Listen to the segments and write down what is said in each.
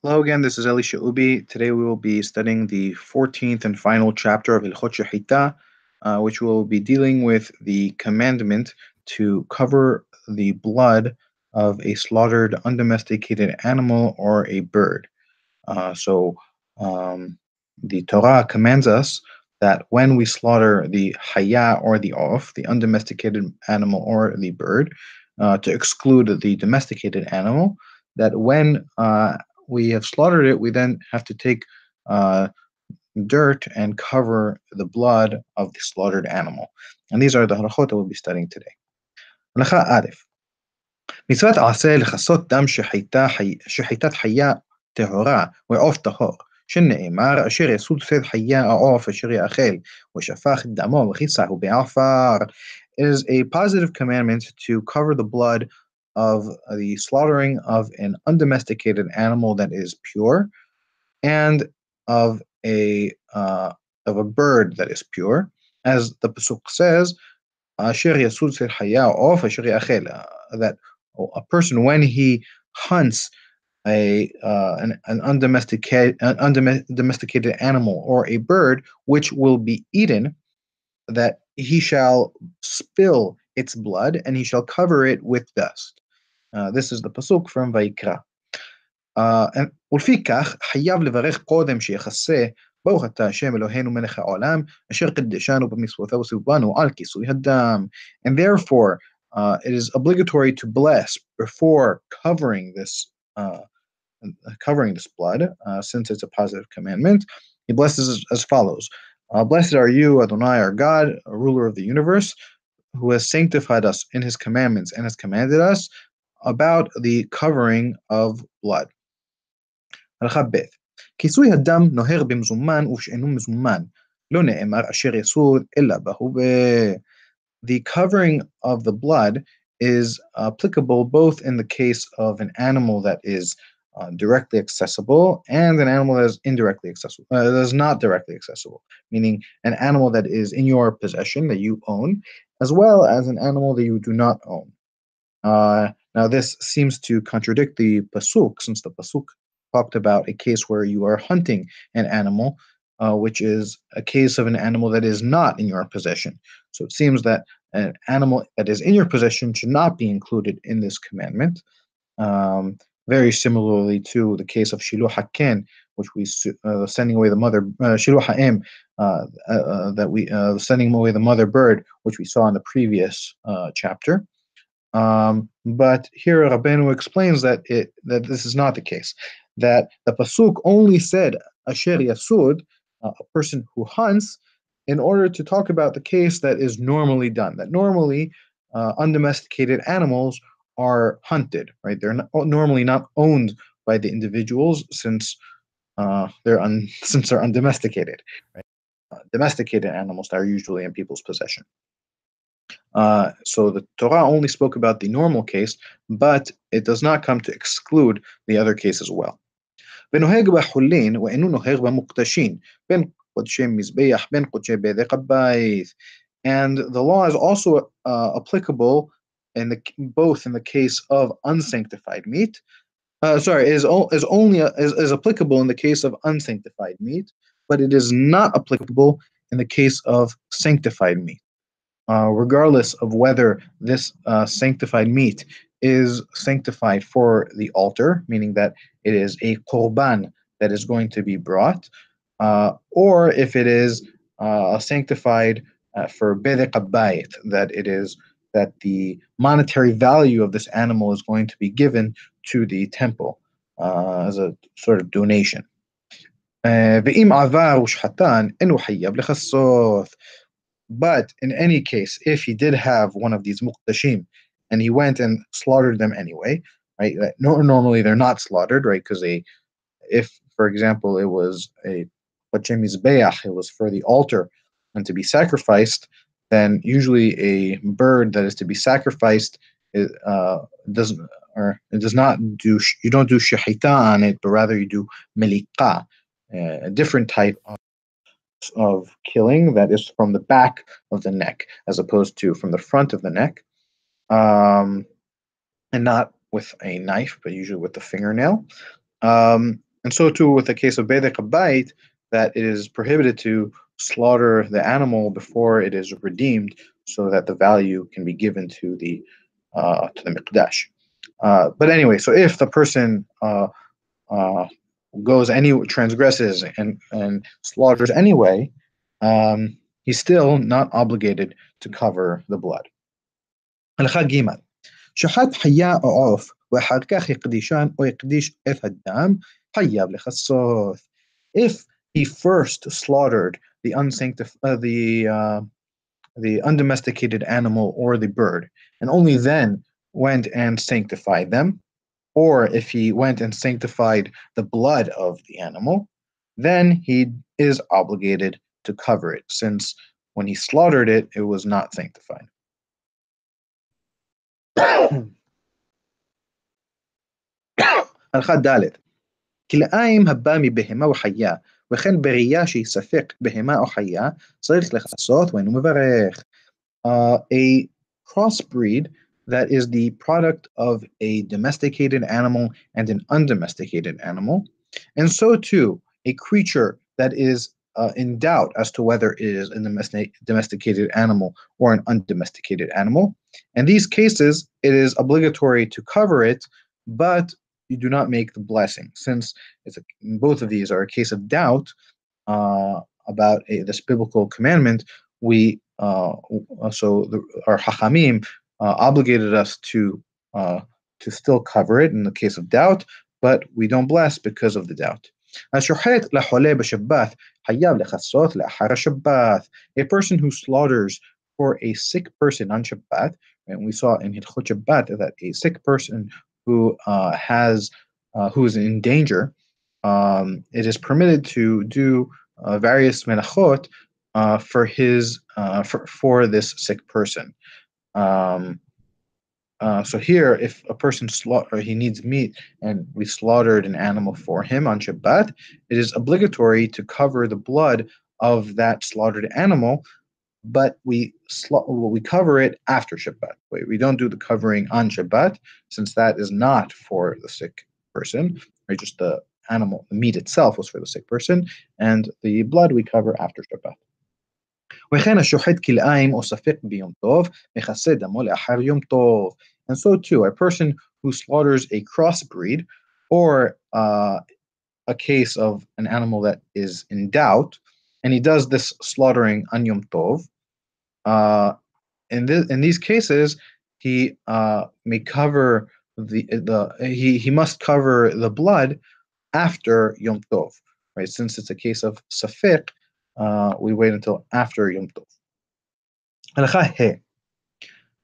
Hello again, this is Elisha Ubi. Today we will be studying the 14th and final chapter of Hilchot Shehita, which will be dealing with the commandment to cover the blood of a slaughtered undomesticated animal or a bird. So um, the Torah commands us that when we slaughter the haya or the of, the undomesticated animal or the bird, to exclude the domesticated animal, that when we have slaughtered it, we then have to take uh, dirt and cover the blood of the slaughtered animal. And these are the halachot that we'll be studying today. הלכה א', מצוות עשה לכסות דם שחיטת חיה טהורה ועוף טהור, שנאמר אשר יסוד שד חיה העוף אשר יאכל, ושפך את דמו וכיסהו בעפר. It is a positive commandment to cover the blood of the slaughtering of an undomesticated animal that is pure, and of a bird that is pure, as the pasuk says, "Asher yasud sed haya of asher yachel," that a person when he hunts an undomesticated animal or a bird which will be eaten, that he shall spill its blood and he shall cover it with dust. This is the pasuk from Vayikra. ולפיכך חייב לברך קודם שיחסה ברוך אתה השם אלוהינו מלך העולם אשר קדשנו במצוותיו וציוונו על כיסוי הדם. And therefore it is obligatory to bless before covering this blood, since it's a positive commandment. He blesses as follows: blessed are you, Adonai, our God, a ruler of the universe, who has sanctified us in his commandments and has commanded us about the covering of blood. הלכה ב' כיסוי הדם נוהר במזומן ושאינו מזומן, לא נאמר אשר יסוד אלא בהווה. The covering of the blood is applicable both in the case of an animal that is directly accessible and an animal that is indirectly accessible, that is not directly accessible, meaning an animal that is in your possession, that you own, as well as an animal that you do not own. Now this seems to contradict the pasuk, since the pasuk talked about a case where you are hunting an animal, which is a case of an animal that is not in your possession. So it seems that an animal that is in your possession should not be included in this commandment. Very similarly to the case of shiluh haken, which we sending away the mother shiluh ha'im, that we sending away the mother bird, which we saw in the previous chapter. But here Rabbeinu explains that this is not the case. That the pasuk only said asher yasud, a person who hunts, in order to talk about the case that is normally done. That normally undomesticated animals are hunted, right? They're normally not owned by the individuals, since since they're undomesticated. Right? Domesticated animals are usually in people's possession. So the Torah only spoke about the normal case, but it does not come to exclude the other case as well. ונוהג בחולין ואינו נוהג במוקדשים, בין קודשי מזבח, בין קודשי בדק הבית. And the law is also applicable both in the case of unsanctified meat. Is applicable in the case of unsanctified meat, but it is not applicable in the case of sanctified meat. Regardless of whether this sanctified meat is sanctified for the altar, meaning that it is a korban that is going to be brought, or if it is sanctified for bedek habayit, that the monetary value of this animal is going to be given to the temple as a sort of donation. ואם עבר ושחטן, אינו חייב לכסות. But in any case, if he did have one of these muqtashim and he went and slaughtered them anyway, right? Normally they're not slaughtered, right? Because if, for example, it was a mizbeach, it was for the altar and to be sacrificed, then usually a bird that is to be sacrificed does not do, you don't do shehita on it, but rather you do melika, a different type of killing that is from the back of the neck as opposed to from the front of the neck, and not with a knife, but usually with the fingernail. And so too with the case of Bedek Habayit, that it is prohibited to slaughter the animal before it is redeemed, so that the value can be given to the Miqdash. But anyway, so if the person uh, transgresses and slaughters anyway, he's still not obligated to cover the blood. הלכה ג' שחט חיה או עוף ואחר כך יקדישן או יקדיש את הדם, חייב לכסות. If he first slaughtered the undomesticated animal or the bird, and only then went and sanctified them, or if he went and sanctified the blood of the animal, then he is obligated to cover it, since when he slaughtered it, it was not sanctified. הלכה ד' כלאיים הבא מבהמה וחיה, וכן בראייה שהיא ספק בהמה או חיה, צריך לכסות ואינו מברך. A crossbreed that is the product of a domesticated animal and an undomesticated animal, and so too a creature that is in doubt as to whether it is a domesticated animal or an undomesticated animal. In these cases, it is obligatory to cover it, but you do not make the blessing, since both of these are a case of doubt about this biblical commandment. Our Hachamim obligated us to still cover it in the case of doubt, but we don't bless because of the doubt. השוחט לחולה בשבת חייב לכסות לאחר השבת. A person who slaughters for a sick person on Shabbat, and we saw in Hilchot Shabbat that a sick person who is in danger, it is permitted to do various menachot for this sick person. So here, if a person he needs meat and we slaughtered an animal for him on Shabbat, it is obligatory to cover the blood of that slaughtered animal, but we cover it after Shabbat. We don't do the covering on Shabbat, since that is not for the sick person, right? Just the meat itself was for the sick person, and the blood we cover after Shabbat. וכן השוחט כלאיים או ספק ביום טוב, מכסה דמו לאחר יום טוב. And so too, a person who slaughters a crossbreed or a case of an animal that is in doubt, and he does this slaughtering on Yom Tov, in these cases, he may cover he must cover the blood after Yom Tov, right? Since it's a case of safek, we wait until after Yom Tov. הלכה ה'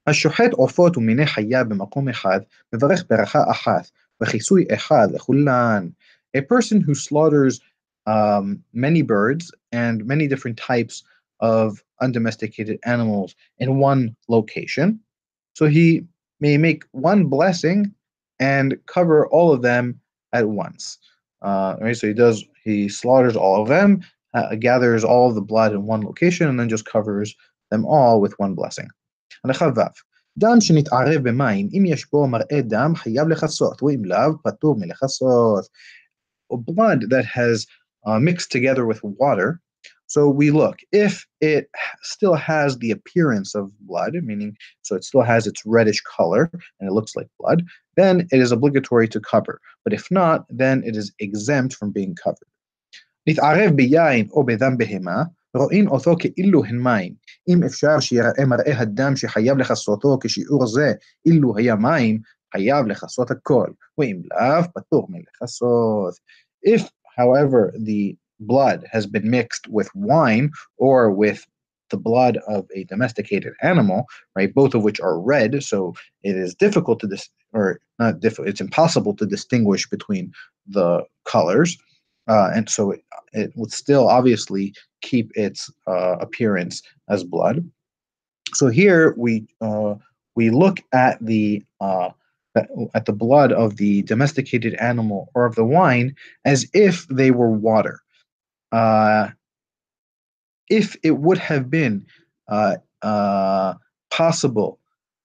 השוחט עופות ומיני חיה במקום אחד, מברך ברכה אחת, וכיסוי אחד לכולן. A person who slaughters many birds and many different types of undomesticated animals in one location, so he may make one blessing and cover all of them at once. Right? So he slaughters all of them, gathers all of the blood in one location, and then just covers them all with one blessing. הלכה ו' דם שנתערב במים, אם יש בו מראה דם, חייב לכסות, ואם לאו, פטור מלכסות. Blood that has mixed together with water, so we look, if it still has the appearance of blood, meaning so it still has its reddish color and it looks like blood, then it is obligatory to cover. But if not, then it is exempt from being covered. נתערב ביין או בדם בהמה, רואים אותו כאילו הן מים. אם אפשר שיראה מראה הדם שחייב לכסותו כשיעור זה, אילו היה מים, חייב לכסות הכל, ואם לאו, פטור מלכסות. If, however, the blood has been mixed with wine or with the blood of a domesticated animal, right, both of which are red, so it is difficult to it's impossible to distinguish between the colors, and so it would still obviously keep its appearance as blood. So here we look at the blood of the domesticated animal or of the wine as if they were water. If it would have been possible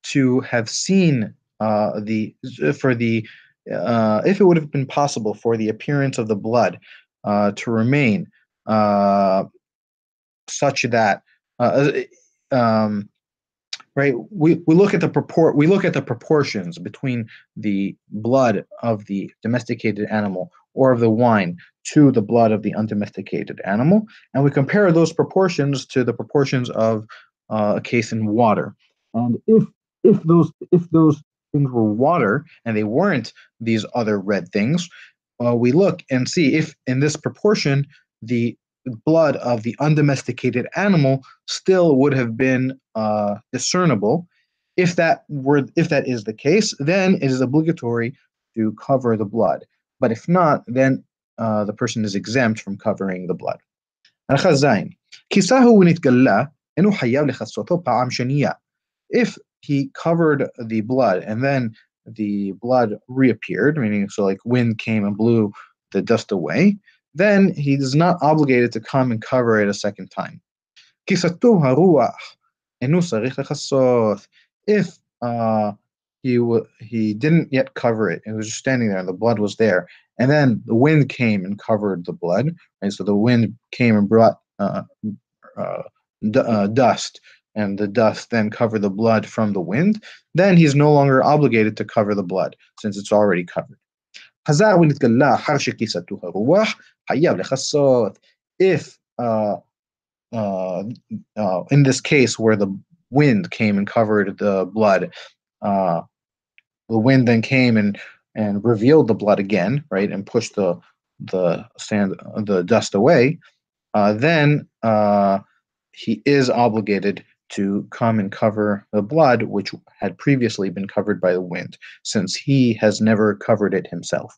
to have seen for the if it would have been possible for the appearance of the blood to remain such that um, right, we look at the proportions between the blood of the domesticated animal or of the wine to the blood of the undomesticated animal, and we compare those proportions to the proportions of a case in water. And if those things were water and they weren't these other red things, we look and see if in this proportion the blood of the undomesticated animal still would have been discernible. If that is the case, then it is obligatory to cover the blood. But if not, then the person is exempt from covering the blood. הלכה ז' כיסהו ונתגלה, אינו חייב לכסותו פעם שנייה. If he covered the blood and then the blood reappeared, meaning so like wind came and blew the dust away, then he is not obligated to come and cover it a second time. כיסתו הרוח, אינו צריך לכסות. If he didn't yet cover it, it was just standing there and the blood was there, and then the wind came and covered the blood, right? So the wind came and brought dust, and the dust then covered the blood from the wind, then he's no longer obligated to cover the blood since it's already covered. If in this case where the wind came and covered the blood, the wind then came and revealed the blood again, right, and pushed the dust away, then he is obligated to come and cover the blood which had previously been covered by the wind, since he has never covered it himself.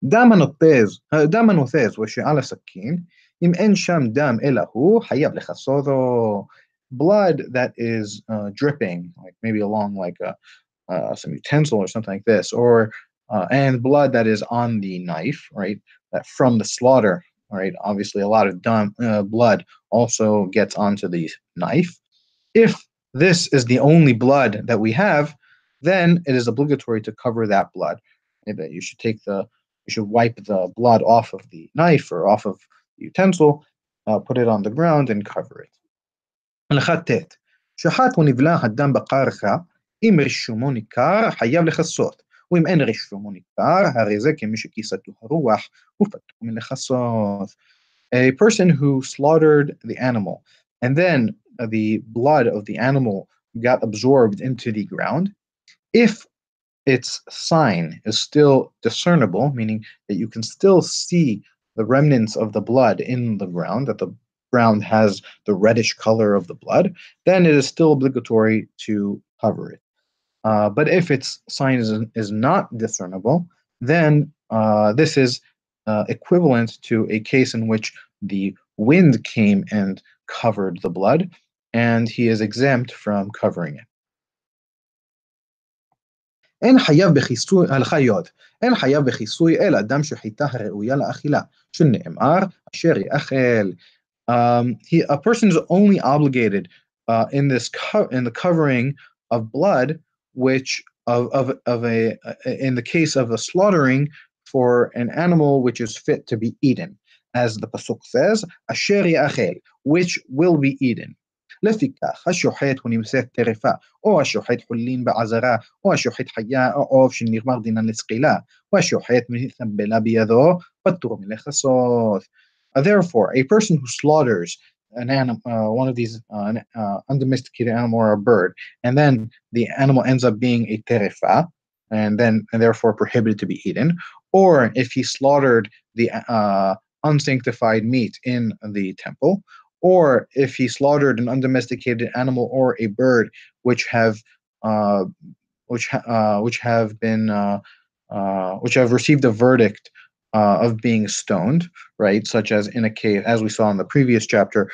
דם הנותז ושעל הסכין, אם אין שם דם אלא הוא, חייב לכסותו. Blood that is dripping, like maybe along like some utensil or something like this, or and blood that is on the knife, right, that from the slaughter, right, obviously a lot of blood also gets onto the knife. If this is the only blood that we have, then it is obligatory to cover that blood. That you should wipe the blood off of the knife or off of the utensil, put it on the ground and cover it. הלכה ט' שחט ונבלע הדם בקרקע, אם רישומו ניכר, חייב לכסות, ואם אין רישומו ניכר, הרי זה כמי שכיסתו הרוח, ופטור מלכסות. A person who slaughtered the animal, and then the blood of the animal got absorbed into the ground, if its sign is still discernible, meaning that you can still see the remnants of the blood in the ground, that the ground has the reddish color of the blood, then it is still obligatory to cover it. But if its sign is not discernible, then this is equivalent to a case in which the wind came and covered the blood, and he is exempt from covering it. אין חייב בכיסוי, הלכה י' אין חייב בכיסוי אלא דם שחיטה הראויה לאכילה, שנאמר אשר יאכל. A person is only obligated in the covering of blood, which in the case of a slaughtering for an animal which is fit to be eaten, as the pasuk says, asher ya'achel, which will be eaten. לפיכך, השוחט הוא נמצאת טרפה, או השוחט חולין בעזרה, או השוחט חיה או עוף שנגמר דינן לסקילה, או השוחט מתנבלה בידו, פטור מלכסות. Therefore, a person who slaughters an animal, one of these undomesticated animal or a bird, and then the animal ends up being a terefa, and therefore prohibited to be eaten, or if he slaughtered the unsanctified meat in the temple, or if he slaughtered an undomesticated animal or a bird which have received a verdict of being stoned, right? Such as in a case, as we saw in the previous chapter,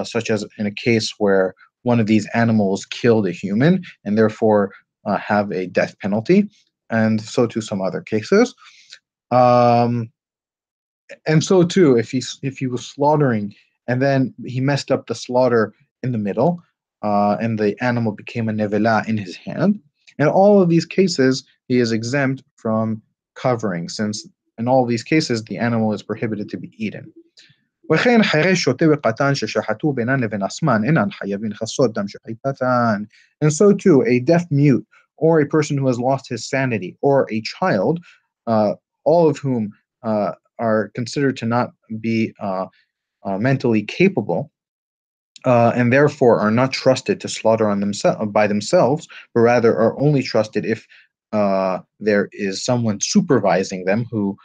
such as in a case where one of these animals killed a human and therefore have a death penalty, and so too some other cases. And so too, if he was slaughtering and then he messed up the slaughter in the middle, and the animal became a nevela in his hand. In all of these cases, he is exempt from covering, since in all these cases the animal is prohibited to be eaten. וכן חירש שוטה וקטן ששחטו בינן לבין עצמן אינן חייבים לכסות דם שחיטתן. And so too, a deaf mute or a person who has lost his sanity or a child, all of whom are considered to not be mentally capable, and therefore are not trusted to slaughter on by themselves, but rather are only trusted if there is someone supervising them who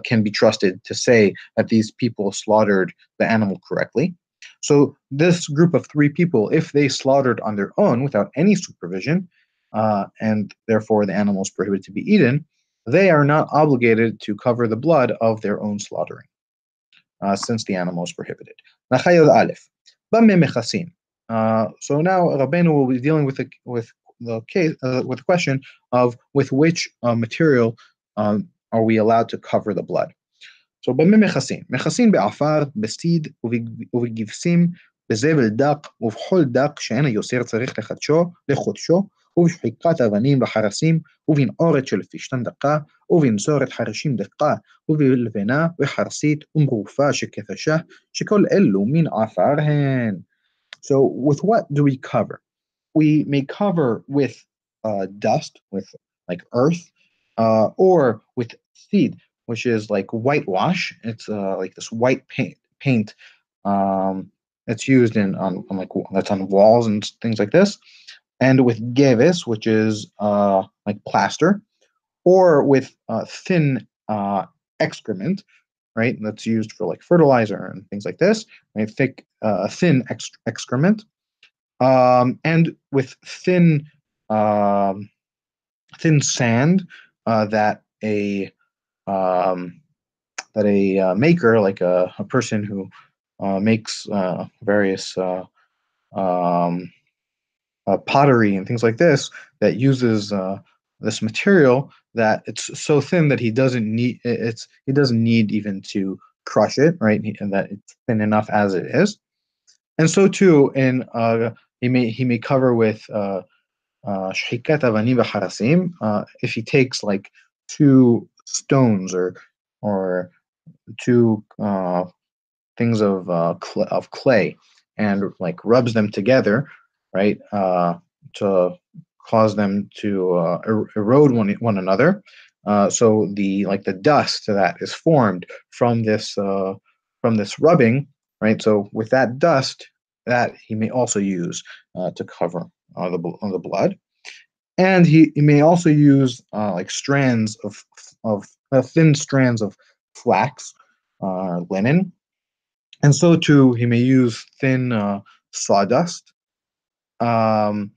can be trusted to say that these people slaughtered the animal correctly. So this group of three people, if they slaughtered on their own without any supervision, and therefore the animal is prohibited to be eaten, they are not obligated to cover the blood of their own slaughtering, since the animal is prohibited. So now Rabbeinu will be dealing with the case, with the question of with which material are we allowed to cover the blood. So במה מכסים? מכסים בעפר, בסיד ובגבסים, בזבל דק ובכל דק שאין היוצר צריך לחדשו, ובשחיקת אבנים וחרסים, ובנעורת של פשתן דקה, ובנצורת חרשים דקה, ובלבנה וחרסית ומרופה שכתשה, שכל אלו מן עפר הן. So with what do we cover? We may cover with dust, with like earth, or with seed, which is like whitewash. It's like this white paint. It's used on like that's on walls and things like this, and with gevis, which is like plaster, or with thin excrement, right? That's used for like fertilizer and things like this, right? Thin excrement, and with thin sand that a maker, like a person who makes various pottery and things like this, that uses this material, that it's so thin that he doesn't need even to crush it, right? And that it's thin enough as it is. And so too, in he may cover with shhikat avanim v'harasim, if he takes like two stones or two things of clay and like rubs them together, right, to cause them to erode one another. So the dust that is formed from this rubbing, right? So with that dust, that he may also use to cover the blood, and he may also use like strands of thin strands of flax, linen, and so too he may use thin sawdust, and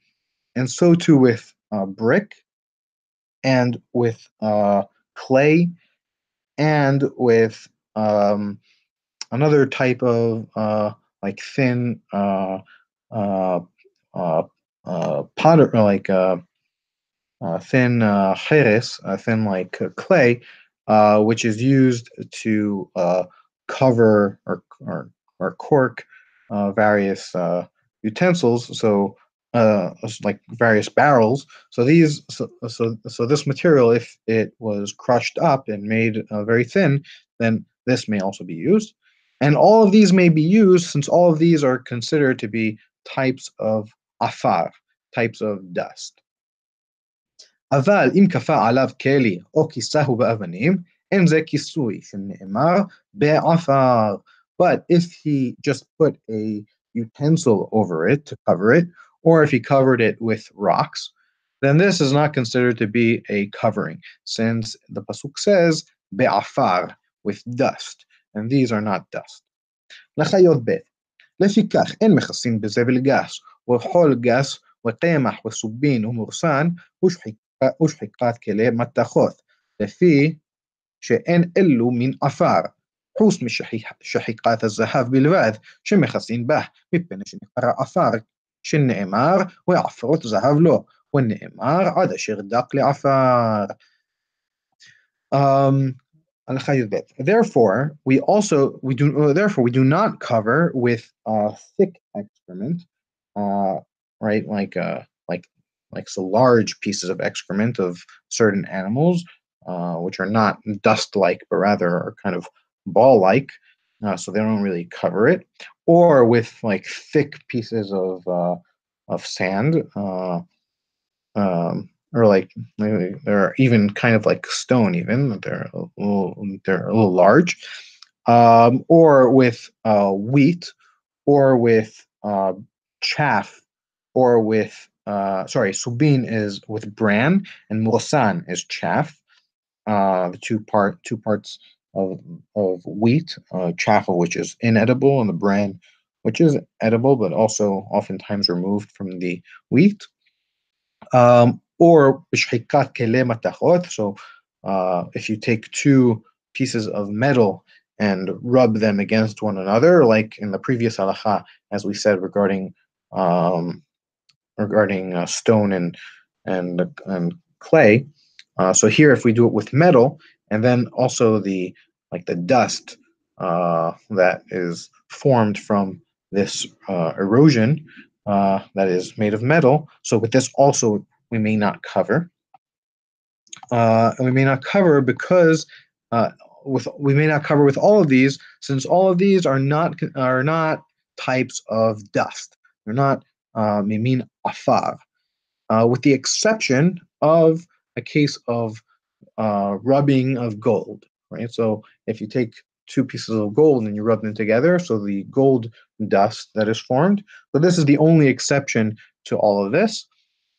so too with brick, and with clay, and with another type of like thin powder, like thin cheres, thin like clay, which is used to cover or cork various utensils. So like various barrels. So this material, if it was crushed up and made very thin, then this may also be used. And all of these may be used, since all of these are considered to be types of afar, types of dust. אבל אם כפה עליו כלי או כיסהו באבנים, אין זה כיסוי שנאמר בעפר. But if he just put a utensil over it to cover it, or if he covered it with rocks, then this is not considered to be a covering, since the pasuk says be'afar, with dust, and these are not dust. לחיות ב' לפיכך אין מכסים בזבל גס, וחול גס, וקמח וסובין ומורסן, ושחיקת כלי מתכות, לפי שאין אלו מן עפר, חוץ משחיקת הזהב בלבד, שמכסין בה, מפני שנקרא עפר, שנאמר, ועפרות זהב לו, ונאמר, עד אשר דק לעפר. Therefore, we do not cover with thick excrement, right? Like like so large pieces of excrement of certain animals, which are not dust-like, but rather are kind of ball-like, so they don't really cover it, or with like thick pieces of sand, or like maybe they're even kind of like stone, even they're a little large, or with wheat, or with chaff, or with subin is with bran, and mosan is chaff. The two parts of wheat, chaff of which is inedible, and the bran, which is edible but also oftentimes removed from the wheat. Or bishhikat kele matachot. So if you take two pieces of metal and rub them against one another, like in the previous halacha, as we said um, regarding stone and clay. So here, if we do it with metal, and then also the dust that is formed from this erosion that is made of metal. So with this also we may not cover, and we may not cover because we may not cover with all of these, since all of these are not types of dust. They're not mimin afar, with the exception of a case of rubbing of gold, right? So if you take two pieces of gold and you rub them together, so the gold dust that is formed. So this is the only exception to all of this.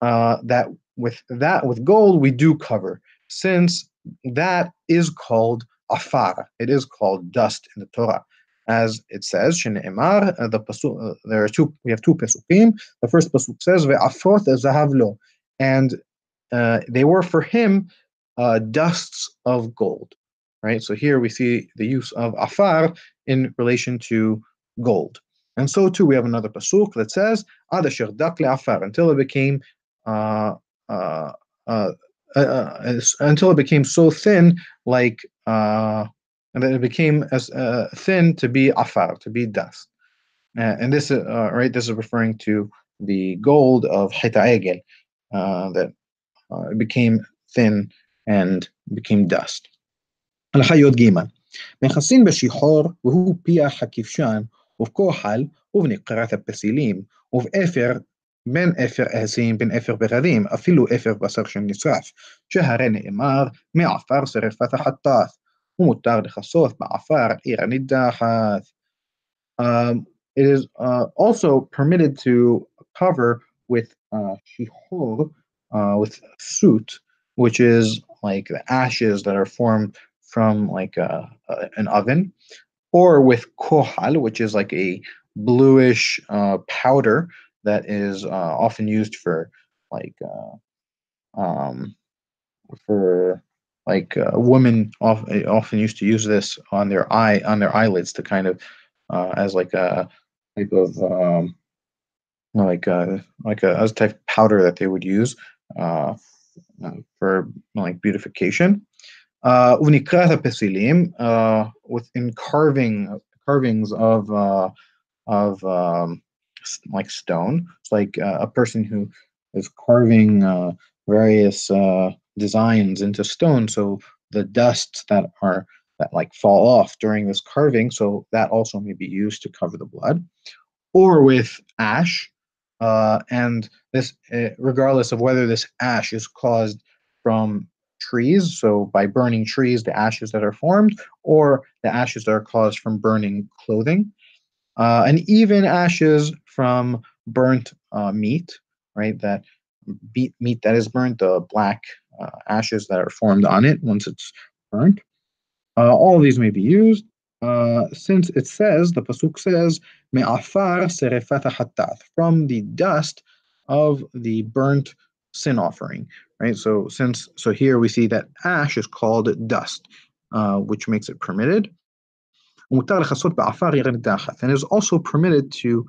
That with gold we do cover, since that is called afar. It is called dust in the Torah, as it says. Shene'emar, the pasuk. There are two. We have two pesukim. The first pasuk says ve'afrot zahav lo, and they were for him dusts of gold, right? So here we see the use of afar in relation to gold. And so too, we have another pasuk that says, Ad asher dak le'afar, uh, uh, uh, until it became so thin, like, and then it became as thin to be afar, to be dust. And this is right. This is referring to the gold of Cheta Egel, that it became thin and became dust. הלכה י"ג מכסין בשיחור והוא פיח הכבשן ובכוחל ובנקרת הפסילים ובאפר בין אפר אהסים בין אפר בגדים אפילו אפר בשר שנשרף שהרי נאמר מעפר שרפת החטאת ומותר לכסות בעפר עיר הנידחת. It is also permitted to cover with shihor, with soot, which is like the ashes that are formed from like an oven, or with kohal, which is like a bluish powder that is often used like um, for women often used to use this on their eyelids to kind of as like a type of like a as a type of powder that they would use uh, for like beautification. Unikrat pesilim, within carvings of like stone. It's like a person who is carving various designs into stone. So the dusts that like fall off during this carving, so that also may be used to cover the blood, or with ash. And this, regardless of whether this ash is caused from trees, so by burning trees, the ashes that are formed, or the ashes that are caused from burning clothing, and even ashes from burnt meat, right? That meat that is burnt, the black ashes that are formed on it once it's burnt. All of these may be used, since it says, the pasuk says, "Me'afar serefat hatat," from the dust of the burnt sin offering, right? So here we see that ash is called dust, which makes it permitted. ومُتَّاخَ لخصوت بعفار غير الداخل. And it is also permitted to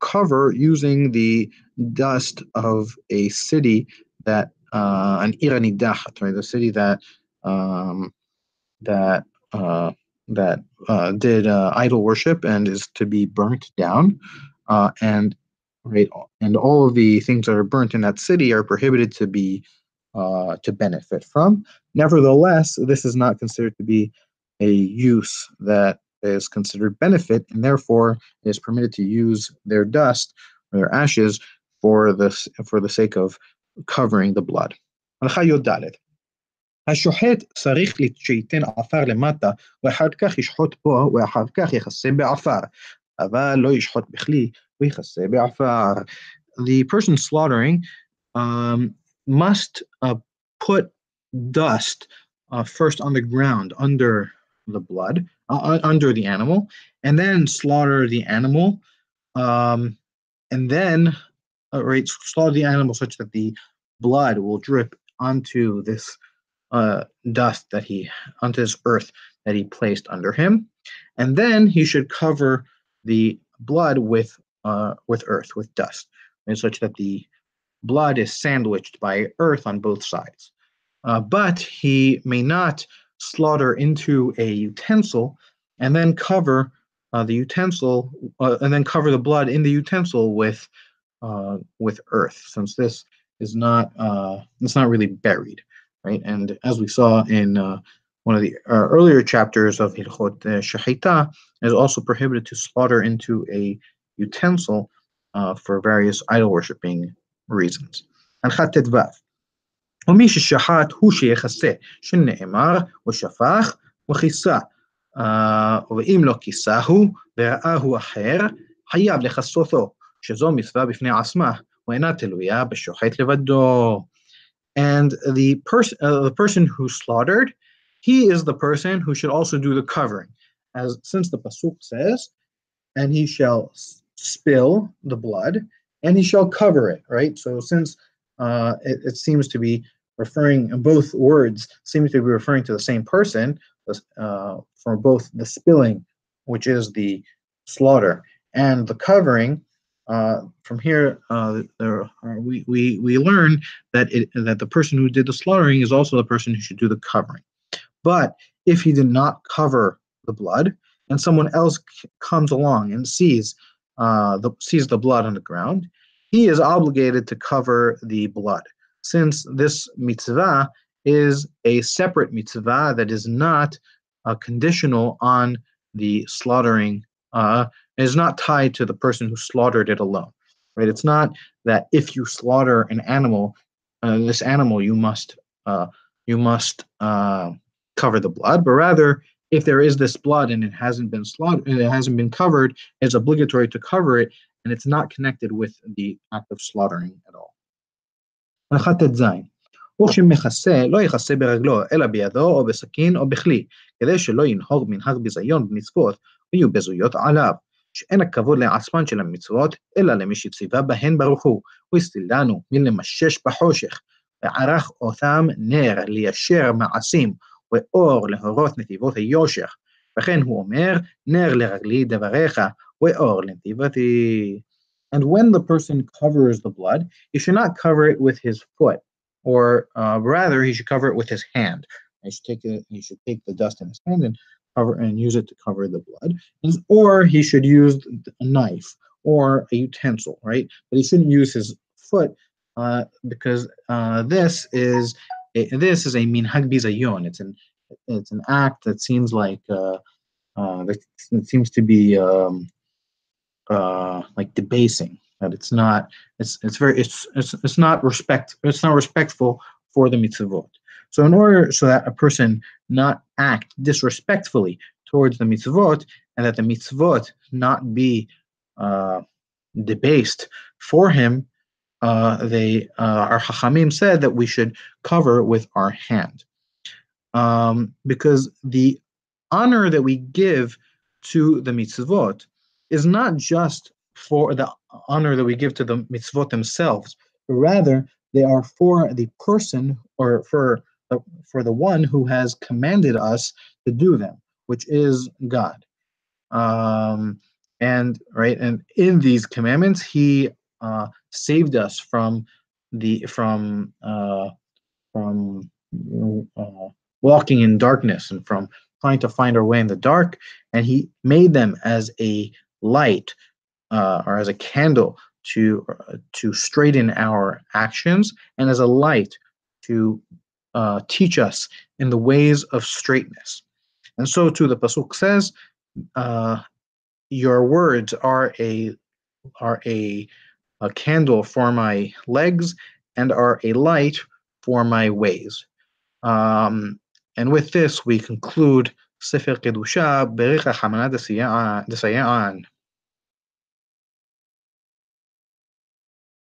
cover using the dust of a city that an irani dachat, right? The city um, that uh, that did idol worship and is to be burnt down, and right? And all of the things that are burnt in that city are prohibited to be to benefit from. Nevertheless, this is not considered to be a use that is considered benefit, and therefore it is permitted to use their dust or their ashes for the sake of covering the blood. הלכה י"ד השוחט צריך שייתן עפר למטה, ואחר כך ישחוט בו, ואחר כך יכסה בעפר. אבל לא ישחוט בכלי, ויכסה בעפר. The person slaughtering must put dust first on the ground under the blood, under the animal, and then slaughter the animal, and then slaughter the animal such that the blood will drip onto this dust onto this earth that he placed under him, and then he should cover the blood with earth, with dust, and such that the blood is sandwiched by earth on both sides. But he may not slaughter into a utensil and then cover the utensil, and then cover the blood in the utensil with earth, since this is not it's not really buried, right? And as we saw in one of the earlier chapters of Hilchot Shehita, it is also prohibited to slaughter into a utensil for various idol worshipping reasons. הלכה ט"ו ומי ששחט הוא שיכסה, שנאמר ושפך וכיסה, ואם לא כיסהו וראה אחר, חייב לכסותו, שזו מצווה בפני עצמה, ואינה תלויה בשוחט לבדו. And the person who slaughtered, he is the person who should also do the covering, since the pasuk says, and he shall spill the blood, and he shall cover it, right? So since it seems to be referring, both words seem to be referring to the same person, for both the spilling, which is the slaughter, and the covering. From here, we learn that the person who did the slaughtering is also the person who should do the covering. But if he did not cover the blood, and someone else comes along and sees the blood on the ground, he is obligated to cover the blood, since this mitzvah is a separate mitzvah that is not conditional on the slaughtering. Is not tied to the person who slaughtered it alone, right? It's not that if you slaughter an animal, this animal you must cover the blood, but rather if there is this blood and it hasn't been slaughtered, it hasn't been covered, it's obligatory to cover it, and it's not connected with the act of slaughtering at all. הלכה ט"ז וכשמכסה לא יכסה ברגלו, אלא בידו או בסכין או בכלי, כדי שלא ינהוג מנהג ביזיון במצוות ויהיו בזויות עליו, שאין הכבוד לעצמן של המצוות, אלא למי שציווה בהן ברוך הוא, והסתילנו מלמשש בחושך, וערך אותם נר ליישר מעשים, ואור להורות נתיבות היושר, וכן הוא אומר, נר לרגלי דבריך, ואור לנתיבתי. And when the person covers the blood, he should not cover it with his foot, or rather, he should cover it with his hand. He should take the dust in his hand and use it to cover the blood, or he should use a knife or a utensil, right? But he shouldn't use his foot because this is a minhag bizayon. It's an act that seems like it seems to be like debasing. That it's not respectful for the mitzvot. So in order so that a person not act disrespectfully towards the mitzvot, and that the mitzvot not be debased for him, our Chachamim said that we should cover with our hand, because the honor that we give to the mitzvot is not just for the honor that we give to the mitzvot themselves, but rather they are for the person, or for the one who has commanded us to do them, which is God. And in these commandments, He saved us from walking in darkness and from trying to find our way in the dark, and He made them as a light or as a candle to straighten our actions, and as a light to teach us in the ways of straightness. And so too, the pasuk says, uh, "Your words are a candle for my legs and are a light for my ways." Um, and with this, we conclude Sefer Kedusha, Berich HaChamana Desayan.